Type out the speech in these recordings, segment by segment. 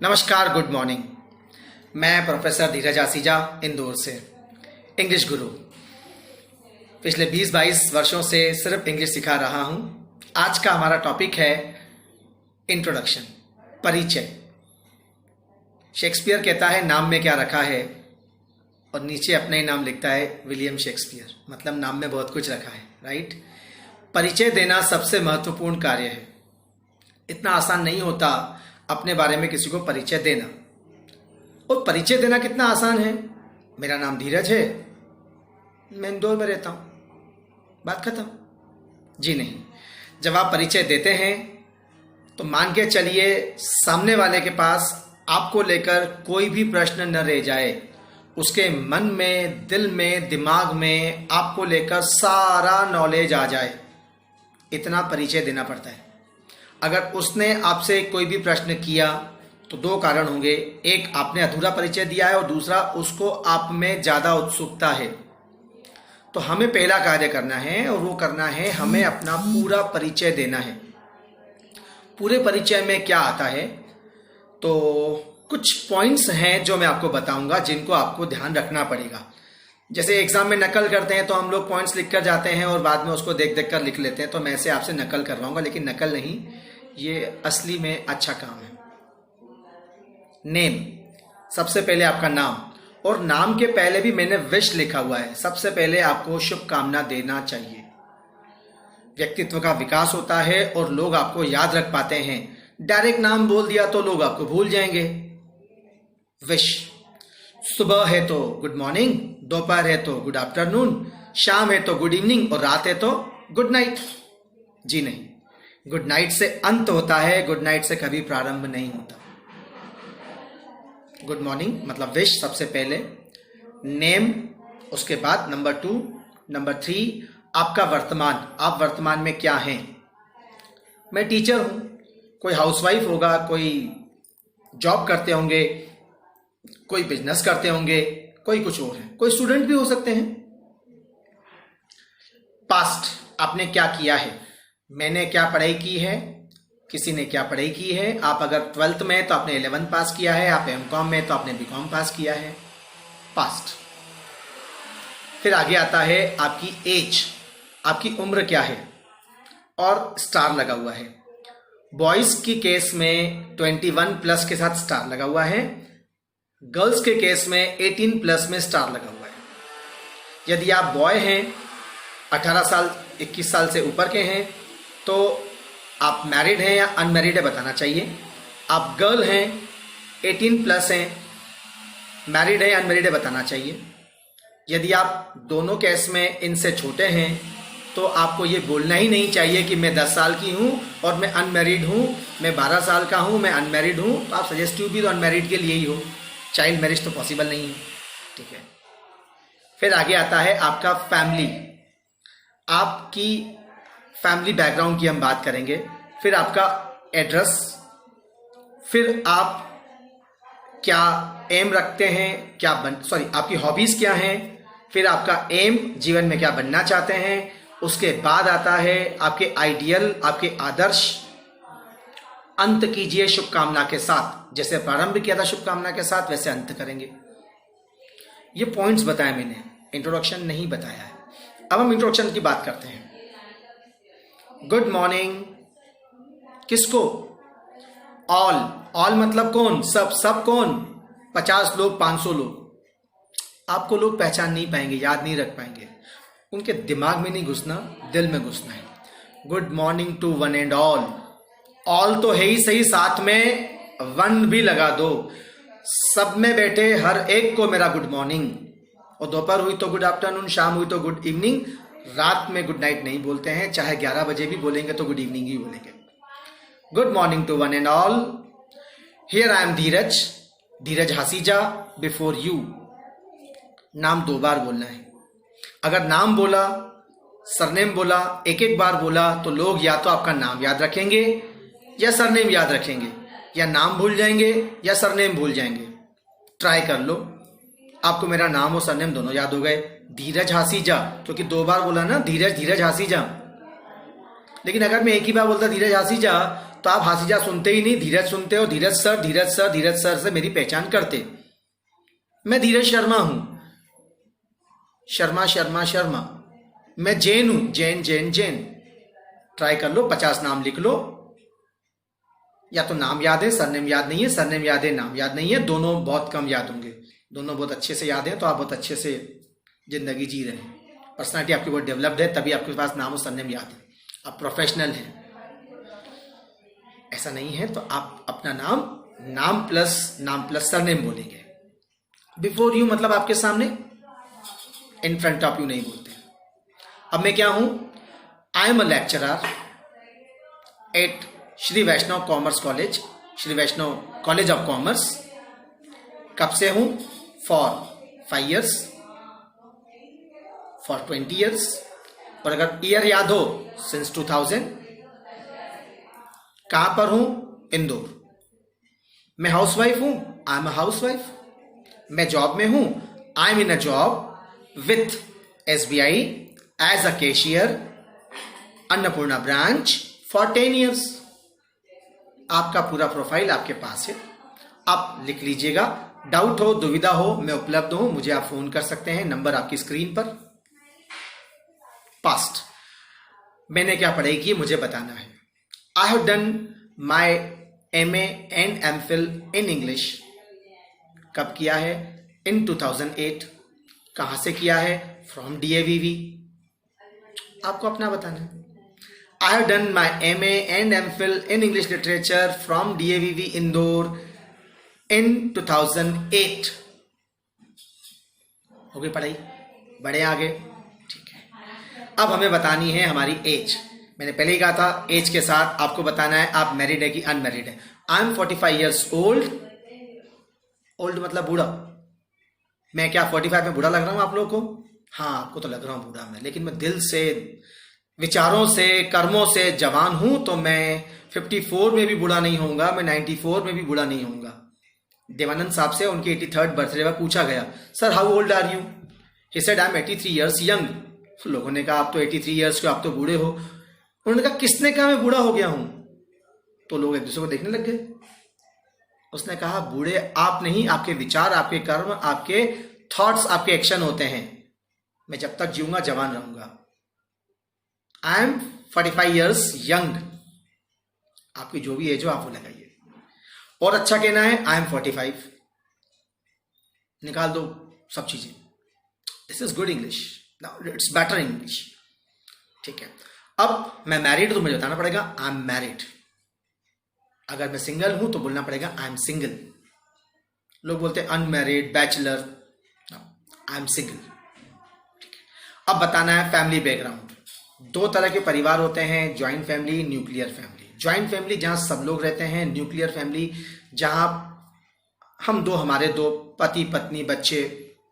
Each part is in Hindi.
नमस्कार, गुड मॉर्निंग। मैं प्रोफेसर धीरज आसीजा इंदौर से इंग्लिश गुरु। पिछले 20-22 वर्षों से सिर्फ इंग्लिश सिखा रहा हूं। आज का हमारा टॉपिक है इंट्रोडक्शन, परिचय। शेक्सपियर कहता है नाम में क्या रखा है, और नीचे अपना ही नाम लिखता है विलियम शेक्सपियर, मतलब नाम में बहुत कुछ रखा है, राइट। परिचय देना सबसे महत्वपूर्ण कार्य है। इतना आसान नहीं होता अपने बारे में किसी को परिचय देना। और परिचय देना कितना आसान है, मेरा नाम धीरज है, मैं इंदौर में रहता हूं, बात खत्म। जी नहीं, जब आप परिचय देते हैं तो मान के चलिए सामने वाले के पास आपको लेकर कोई भी प्रश्न न रह जाए। उसके मन में, दिल में, दिमाग में आपको लेकर सारा नॉलेज आ जाए, इतना परिचय देना पड़ता है। अगर उसने आपसे कोई भी प्रश्न किया तो दो कारण होंगे, एक आपने अधूरा परिचय दिया है और दूसरा उसको आप में ज़्यादा उत्सुकता है। तो हमें पहला कार्य करना है और वो करना है, हमें अपना पूरा परिचय देना है। पूरे परिचय में क्या आता है, तो कुछ पॉइंट्स हैं जो मैं आपको बताऊंगा, जिनको आपको ध्यान रखना पड़ेगा। जैसे एग्जाम में नकल करते हैं तो हम लोग पॉइंट्स लिख कर जाते हैं और बाद में उसको देख देख कर लिख लेते हैं। तो मैं से आपसे नकल करवाऊंगा, लेकिन नकल नहीं, ये असली में अच्छा काम है। नेम, सबसे पहले आपका नाम, और नाम के पहले भी मैंने विश लिखा हुआ है। सबसे पहले आपको शुभकामना देना चाहिए। व्यक्तित्व का विकास होता है और लोग आपको याद रख पाते हैं। डायरेक्ट नाम बोल दिया तो लोग आपको भूल जाएंगे। विश, सुबह है तो गुड मॉर्निंग, दोपहर है तो गुड आफ्टरनून, शाम है तो गुड इवनिंग और रात है तो गुड नाइट। जी नहीं, गुड नाइट से अंत होता है, गुड नाइट से कभी प्रारंभ नहीं होता। गुड मॉर्निंग मतलब विश सबसे पहले, नेम उसके बाद नंबर 2, नंबर 3 आपका वर्तमान। आप वर्तमान में क्या हैं। मैं टीचर हूं, कोई हाउसवाइफ होगा, कोई जॉब करते होंगे, कोई बिजनेस करते होंगे, कोई कुछ और है, कोई स्टूडेंट भी हो सकते हैं। पास्ट, आपने क्या किया है। मैंने क्या पढ़ाई की है, किसी ने क्या पढ़ाई की है। आप अगर 12th में तो आपने 11th पास किया है, आप एमकॉम में तो आपने बीकॉम पास किया है। पास्ट। फिर आगे आता है आपकी एज, आपकी उम्र क्या है, और स्टार लगा हुआ है। बॉयज की केस में 21+ के साथ स्टार लगा हुआ है, गर्ल्स के केस में 18+ में स्टार लगा हुआ है। यदि आप बॉय हैं, 18 साल 21 साल से ऊपर के हैं, तो आप मैरिड हैं या अनमैरिड है बताना चाहिए। आप गर्ल हैं, 18+ हैं, मैरिड है या अनमैरिड है बताना चाहिए। यदि आप दोनों केस में इनसे छोटे हैं तो आपको ये बोलना ही नहीं चाहिए कि मैं 10 साल की हूँ और मैं अनमैरिड हूँ, मैं 12 साल का हूँ, मैं अनमैरिड हूँ। तो आप सजेस्टिव भी तो अनमैरिड के लिए ही हो, चाइल्ड मैरिज तो पॉसिबल नहीं है, ठीक है। फिर आगे आता है आपका फैमिली, आपकी फैमिली बैकग्राउंड की हम बात करेंगे। फिर आपका एड्रेस, फिर आप क्या एम रखते हैं, आपकी हॉबीज क्या हैं, फिर आपका एम, जीवन में क्या बनना चाहते हैं। उसके बाद आता है आपके आइडियल, आपके आदर्श। अंत कीजिए शुभकामना के साथ, जैसे प्रारंभ किया था शुभकामना के साथ, वैसे अंत करेंगे। ये पॉइंट्स बताए मैंने, इंट्रोडक्शन नहीं बताया है। अब हम इंट्रोडक्शन की बात करते हैं। गुड मॉर्निंग किसको? ऑल। ऑल मतलब कौन? सब कौन? 50 लोग, 500 लोग। आपको लोग पहचान नहीं पाएंगे, याद नहीं रख पाएंगे, उनके दिमाग में नहीं घुसना, दिल में घुसना है। Good morning to one and all. All तो है ही सही, साथ में वन भी लगा दो। सब में बैठे हर एक को मेरा गुड मॉर्निंग। और दोपहर हुई तो गुड आफ्टरनून, शाम हुई तो गुड इवनिंग, रात में गुड नाइट नहीं बोलते हैं। चाहे 11 बजे भी बोलेंगे तो गुड इवनिंग ही बोलेंगे। Good morning to one and all. Here I am Dheeraj, Dheeraj Hasija before you. नाम 2 बार बोलना है। अगर नाम बोला, सरनेम बोला, एक बार बोला, तो लोग या तो आपका नाम याद रखेंगे या सरनेम याद रखेंगे, या नाम भूल जाएंगे या सरनेम भूल जाएंगे। ट्राई कर लो, आपको मेरा नाम और सरनेम दोनों याद हो गए। धीरज हासीजा, क्योंकि 2 बार बोला ना, धीरज हासीजा। लेकिन अगर मैं एक ही बार बोलता धीरज हासीजा तो आप हासिजा सुनते ही नहीं, धीरज सुनते हो। धीरज सर, धीरज सर, धीरज सर से मेरी पहचान करते। मैं धीरज शर्मा हूं, शर्मा शर्मा शर्मा। मैं जैन हूं, जैन जैन जैन। ट्राई कर लो, 50 नाम लिख लो। या तो नाम याद है, सरनेम याद नहीं है, सरनेम याद है, नाम याद नहीं है, दोनों बहुत कम याद होंगे। दोनों बहुत अच्छे से याद है तो आप बहुत अच्छे से जिंदगी जी रहे हैं। पर्सनालिटी आपकी बहुत डेवलप्ड है, तभी आपके पास नाम और सरनेम याद है, आप प्रोफेशनल हैं। ऐसा नहीं है तो आप अपना नाम प्लस सरनेम बोलेंगे। बिफोर यू मतलब आपके सामने, इन फ्रंट ऑफ यू नहीं बोलते। अब मैं क्या हूं? I am a lecturer at Shri Vaishnav commerce college, Shri Vaishnav college of commerce. कब से हूं? फॉर 5 years, फॉर 20 years, और अगर ईयर याद हो, सिंस 2000। कहां पर हूं? इंदौर। मैं हाउसवाइफ हूं, आई एम अ हाउसवाइफ। मैं जॉब में हूं, I am in a job with SBI as a cashier, Annapurna branch for 10 years। आपका पूरा प्रोफाइल आपके पास है, आप लिख लीजिएगा। डाउट हो, दुविधा हो, मैं उपलब्ध हूं, मुझे आप फोन कर सकते हैं, नंबर आपकी स्क्रीन पर। पास्ट, मैंने क्या पढ़ाई की मुझे बताना है। I have done my MA and MPhil in English. कब किया है? इन 2008। कहां से किया है? From DAVV। आपको अपना बताना है। I have done my MA and MPhil in English Literature from DAVV Indore in 2008। हो गई पढ़ाई, बड़े आगे, ठीक है। अब हमें बतानी है हमारी एज। मैंने पहले ही कहा था, एज के साथ आपको बताना है आप मैरिड है कि अनमैरिड है। I am 45 years old। Old मतलब बूढ़ा। मैं क्या 45 में बूढ़ा लग रहा हूं आप लोगों को? हाँ, आपको तो लग रहा हूं बूढ़ा मैं, लेकिन मैं दिल से, विचारों से, कर्मों से जवान हूं। तो मैं 54 में भी बूढ़ा नहीं होऊंगा, मैं 94 में भी बूढ़ा नहीं होऊंगा। देवानंद साहब से उनके 83rd बर्थडे पर पूछा गया, sir how old are you? He said I am 83 years young. लोगों ने कहा आप तो 83 years के, आप तो बूढ़े हो। उन्होंने कहा किसने कहा मैं बूढ़ा हो गया हूं? तो लोग एक दूसरे को देखने लग गए। उसने कहा बूढ़े आप नहीं, आपके विचार, आपके कर्म, आपके थॉट्स, आपके एक्शन होते हैं। मैं जब तक जीऊंगा जवान रहूंगा। I am 45 years young. आपकी जो भी एज हो आप वो लगाइए। और अच्छा कहना है आई एम 45। निकाल दो सब चीजें। This is good English, it's better English, ठीक है। अब मैं मैरिड तो मुझे बताना पड़ेगा आई एम मैरिड। अगर मैं सिंगल हूं तो बोलना पड़ेगा आई एम सिंगल। लोग बोलते हैं unmarried, bachelor, I am single, ठीक है। अब बताना है फैमिली बैकग्राउंड। 2 तरह के परिवार होते हैं, joint family, nuclear family. Joint family जहां सब लोग रहते हैं, न्यूक्लियर फैमिली जहां हमारे 2 पति पत्नी बच्चे,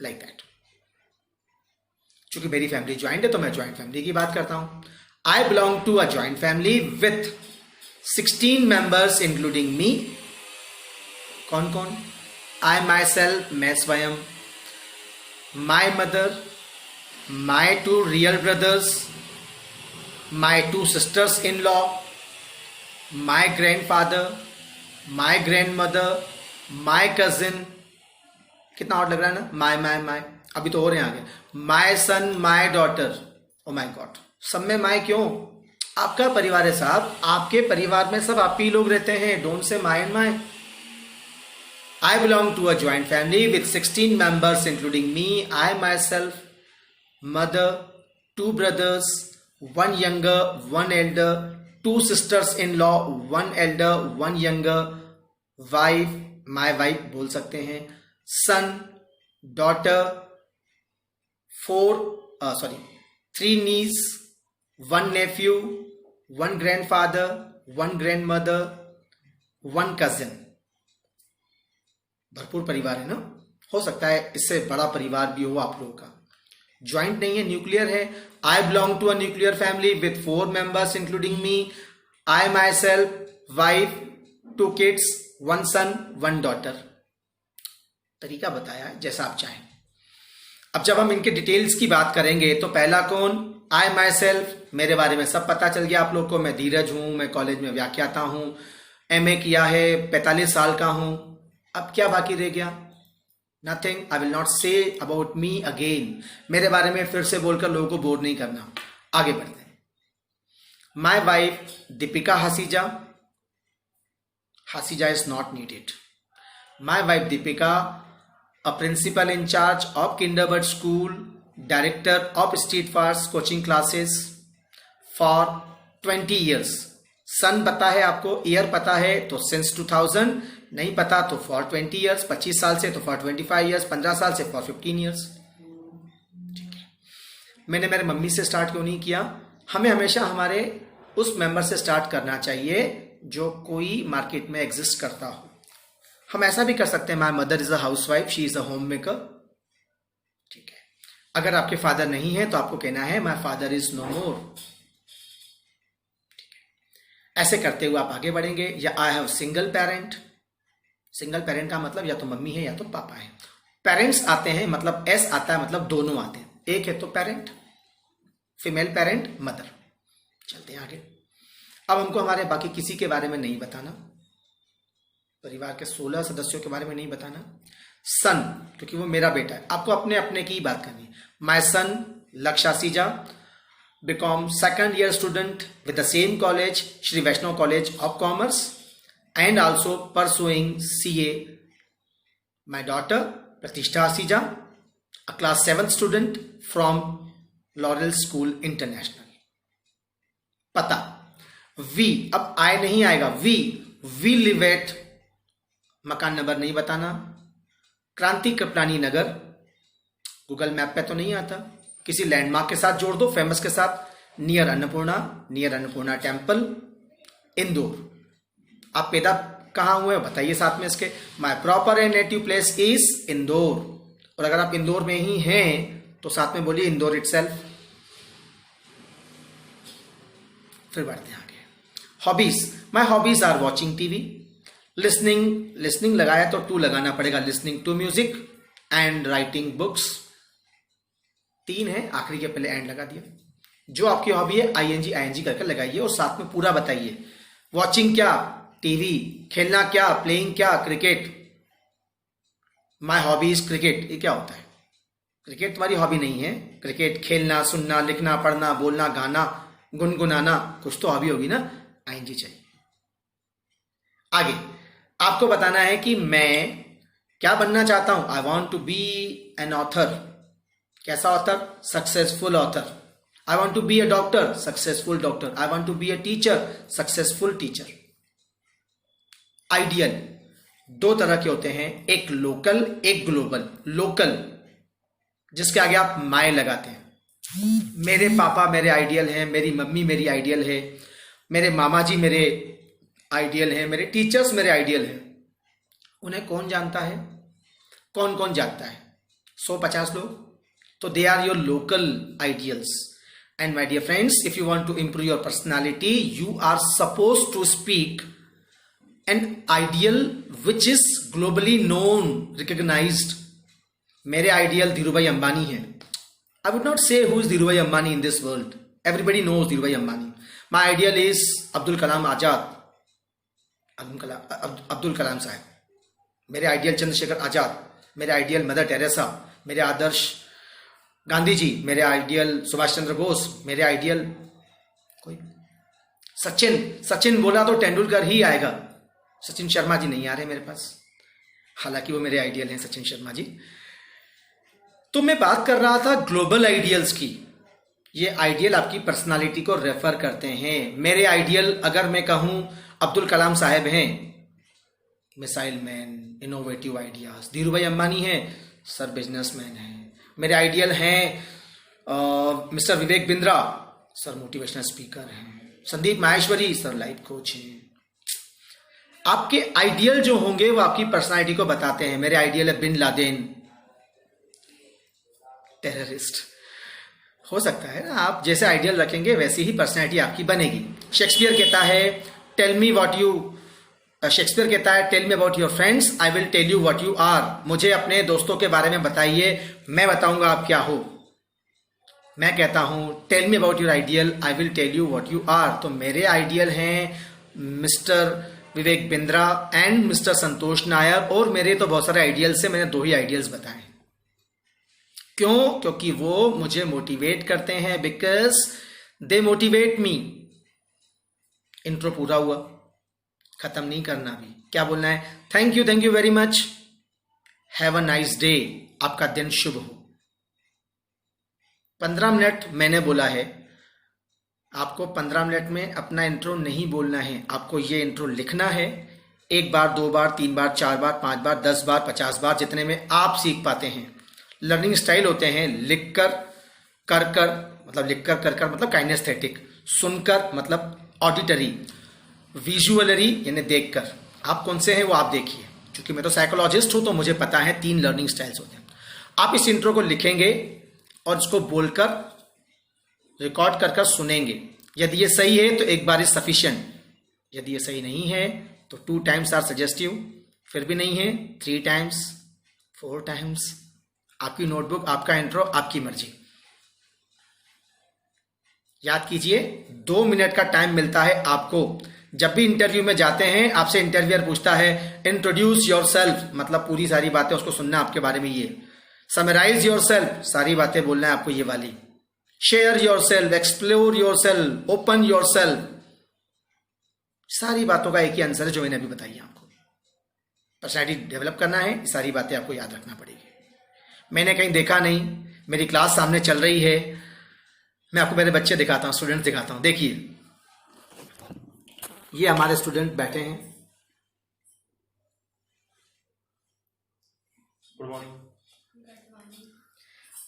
लाइक दैट। चूंकि मेरी फैमिली ज्वाइंट है तो मैं ज्वाइंट फैमिली की बात करता हूं। I belong to a joint family with 16 members including me. कौन कौन? आई माई सेल्फ, मैं स्वयं, my mother, my 2 real brothers, my 2 sisters-in-law, my grandfather, my grandmother, my cousin। कितना और लग रहा है ना? माय अभी तो हो रहे हैं आगे। My son, my daughter. Oh my God, सब में माय क्यों? आपका परिवार है साहब, आपके परिवार में सब आप ही लोग रहते हैं। Don't say my and my. I belong to a joint family with 16 members including me, I myself, mother, 2 brothers, 1 younger, 1 elder, 2 sisters-in-law, 1 elder, 1 younger, wife, my wife बोल सकते हैं, son, daughter, 3 niece, 1 nephew, 1 grandfather, 1 grandmother, 1 cousin। भरपूर परिवार है ना। हो सकता है इससे बड़ा परिवार भी हो आप लोगों का। ज्वाइंट नहीं है, न्यूक्लियर है। I belong to a nuclear family with 4 members including me, I myself, wife, 2 kids, 1 son, 1 daughter। तरीका बताया जैसा आप चाहें। अब जब हम इनके डिटेल्स की बात करेंगे तो पहला कौन? आई माई सेल्फ, मेरे बारे में सब पता चल गया आप लोग को। मैं धीरज हूं, मैं कॉलेज में व्याख्याता हूं, एमए किया है, 45 साल का हूं। अब क्या बाकी रह गया? Nothing. I will not say about me again. मेरे बारे में फिर से बोलकर लोगों को बोर नहीं करना। आगे बढ़ते हैं। My wife Deepika Hasija, Hasija is not needed. My wife Deepika, a principal in charge of Kinderbert school, director of street fast coaching classes for 20 years. सन पता है आपको, ईयर पता है तो सिंस 2000, नहीं पता तो फॉर 20 ईयर्स, 25 साल से तो फॉर 25 ईयर्स, 15 साल से फॉर 15 ईयर्स। ठीक है। मैंने मेरे मम्मी से स्टार्ट क्यों नहीं किया? हमें हमेशा हमारे उस मेंबर से स्टार्ट करना चाहिए जो कोई मार्केट में एग्जिस्ट करता हो। हम ऐसा भी कर सकते हैं, my mother is a house wife, she is a home maker. ठीक है। अगर आपके फादर नहीं है तो आपको कहना है माई फादर इज नो मोर। ऐसे करते हुए आप आगे बढ़ेंगे। या I have single parent. Single parent का मतलब या तो मम्मी है या तो पापा है। पेरेंट्स आते हैं मतलब एस आता है, मतलब दोनों आते हैं। एक है तो पेरेंट, फीमेल पेरेंट, मदर। चलते हैं आगे। अब हमको हमारे बाकी किसी के बारे में नहीं बताना, परिवार के 16 सदस्यों के बारे में नहीं बताना। सन, क्योंकि वो मेरा बेटा है, आपको अपने अपने की बात करनी है। माई सन लक्ष्य Haseja become second year student with the same college, Shri Vaishnav College of Commerce, and also pursuing CA. My daughter Pratishtha Asija, a class 7th student from Laurel School International. पता V, अब I नहीं आएगा, we live at, मकान नंबर नहीं बताना, क्रांति कृपलानी नगर, गूगल मैप पे तो नहीं आता, किसी लैंडमार्क के साथ जोड़ दो, फेमस के साथ, नियर अन्नपूर्णा टेम्पल, इंदौर। आप पैदा कहाँ हुए बताइए साथ में इसके। My proper and native place is Indore. और अगर आप इंदौर में ही हैं तो साथ में बोलिए इंदौर इटसेल्फ। फिर बढ़ते हैं आगे। Hobbies, my hobbies are watching TV, listening लगाया तो टू लगाना पड़ेगा, listening to music and writing books. 3 है, आखिरी के पहले एंड लगा दिया। जो आपकी हॉबी है आईएनजी करके लगाइए और साथ में पूरा बताइए। वॉचिंग क्या? टीवी। खेलना क्या? प्लेइंग क्या? Cricket. My hobby is cricket. ये क्या होता है? क्रिकेट तुम्हारी हॉबी नहीं है। क्रिकेट खेलना, सुनना, लिखना, पढ़ना, बोलना, गाना, गुनगुनाना, कुछ तो हॉबी होगी ना। आईएनजी चाहिए। आगे आपको बताना है कि मैं क्या बनना चाहता हूं। I want to be an author. कैसा author? Successful author. I want to be a doctor, successful doctor. I want to be a teacher, successful teacher. Ideal 2 तरह के होते हैं, एक लोकल, एक ग्लोबल। लोकल जिसके आगे आप माय लगाते हैं। मेरे पापा मेरे आइडियल हैं, मेरी मम्मी मेरी आइडियल है, मेरे मामा जी मेरे आइडियल हैं, मेरे टीचर्स मेरे आइडियल हैं। उन्हें कौन जानता है? कौन कौन जानता है? 150 लोग। So they are your local ideals. And my dear friends, if you want to improve your personality, you are supposed to speak an ideal which is globally known, recognized. मेरे आइडियल धीरूभाई अंबानी हैं। I would not say who is Dhirubhai Ambani in this world. Everybody knows Dhirubhai Ambani. My ideal is Abdul Kalam Azad. Abdul Kalam साहब। मेरे आइडियल चंद्रशेखर आजाद, मेरे आइडियल मदर टेरेसा, मेरे आदर्श गांधी जी, मेरे आइडियल सुभाष चंद्र बोस, मेरे आइडियल कोई सचिन बोला तो तेंदुलकर ही आएगा। सचिन शर्मा जी नहीं आ रहे मेरे पास, हालांकि वो मेरे आइडियल हैं सचिन शर्मा जी। तो मैं बात कर रहा था ग्लोबल आइडियल्स की। ये आइडियल आपकी पर्सनालिटी को रेफर करते हैं। मेरे आइडियल अगर मैं कहूं अब्दुल कलाम साहब हैं, missile man, innovative ideas. Dhirubhai Ambani हैं, सर बिजनेसमैन हैं। मेरे आइडियल हैं mister Vivek Bindra, sir motivational speaker हैं। Sandeep Maheshwari, sir life coach हैं। आपके आइडियल जो होंगे वो आपकी पर्सनालिटी को बताते हैं। मेरे आइडियल है बिन लादेन, टेररिस्ट। हो सकता है ना, आप जैसे आइडियल रखेंगे वैसी ही पर्सनालिटी आपकी बनेगी। शेक्सपियर कहता है tell me what you, Shakespeare कहता है tell me about your friends, I will tell you what you are. मुझे अपने दोस्तों के बारे में बताइए, मैं बताऊंगा आप क्या हो। मैं कहता हूं tell me about your ideal, I will tell you what you are. तो मेरे आइडियल हैं mister Vivek Bindra and mister Santosh Nair, और मेरे तो बहुत सारे आइडियल्स से मैंने 2 ही आइडियल्स बताए। क्यों? क्योंकि वो मुझे मोटिवेट करते हैं, because they motivate me. Intro पूरा हुआ, खत्म नहीं करना भी। क्या बोलना है? Thank you very much, have a nice day, आपका दिन शुभ हो। 15 मिनट मैंने बोला है, आपको 15 मिनट में अपना इंट्रो नहीं बोलना है, आपको ये इंट्रो लिखना है 1 बार, 2 बार, 3 बार, 4 बार, 5 बार, 10 बार, 50 बार, जितने में आप सीख पाते हैं। लर्निंग स्टाइल होते हैं लिखकर, कर मतलब लिखकर, कर मतलब काइनेस्थेटिक, सुनकर मतलब ऑडिटरी, विजुअलरी यानी देखकर। आप कौन से हैं वो आप देखिए, क्योंकि मैं तो साइकोलॉजिस्ट हूं तो मुझे पता है 3 लर्निंग स्टाइल्स होते हैं। आप इस इंट्रो को लिखेंगे और इसको बोलकर रिकॉर्ड कर सुनेंगे। यदि ये सही है तो 1 बार इज सफिशिएंट, यदि ये सही नहीं है तो 2 टाइम्स आर सजेस्टिव, फिर भी नहीं है 3 टाइम्स, 4 टाइम्स। आपकी नोटबुक, आपका इंट्रो, आपकी मर्जी। याद कीजिए 2 मिनट का टाइम मिलता है आपको। जब भी इंटरव्यू में जाते हैं आपसे इंटरव्यूअर पूछता है इंट्रोड्यूस योर सेल्फ, मतलब पूरी सारी बातें उसको सुनना आपके बारे में। ये समराइज योर सेल्फ, सारी बातें बोलना है आपको ये वाली। Share your self, explore your self, open your self, सारी बातों का एक ही आंसर है जो मैंने अभी बताई आपको। पर्सनैलिटी डेवलप करना है, सारी बातें आपको याद रखना पड़ेगी। मैंने कहीं देखा नहीं, मेरी क्लास सामने चल रही है, मैं आपको मेरे बच्चे दिखाता हूं, स्टूडेंट्स दिखाता हूं। देखिए ये हमारे स्टूडेंट बैठे हैं। Good morning.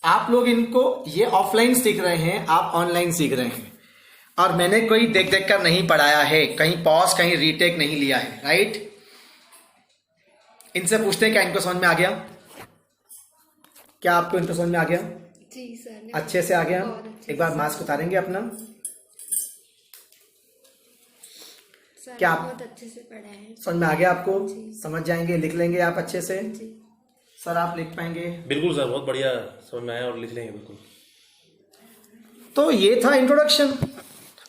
आप लोग इनको ये ऑफलाइन सीख रहे हैं, आप ऑनलाइन सीख रहे हैं, और मैंने कोई देख देख कर नहीं पढ़ाया है, कहीं पॉज कहीं रीटेक नहीं लिया है, राइट। इनसे पूछते हैं क्या इनको समझ में आ गया? क्या आपको इनको समझ में आ गया? जी सर, अच्छे से आ गया। एक बार मास्क उतारेंगे अपना। सर क्या बहुत अच्छे से पढ़ा है। समझ में आ गया आपको? जी। समझ जाएंगे, लिख लेंगे आप अच्छे से? जी सर आप लिख पाएंगे? बिल्कुल सर, बहुत बढ़िया समझ में आया और लिख लेंगे बिल्कुल। तो ये था इंट्रोडक्शन।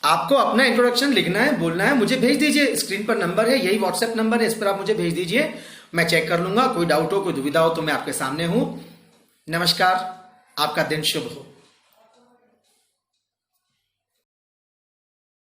आपको अपना इंट्रोडक्शन लिखना है, बोलना है, मुझे भेज दीजिए। स्क्रीन पर नंबर है, यही व्हाट्सएप नंबर है, इस पर आप मुझे भेज दीजिए, मैं चेक कर लूंगा। कोई डाउट हो, कोई दुविधा हो तो मैं आपके सामने हूं। नमस्कार, आपका दिन शुभ हो।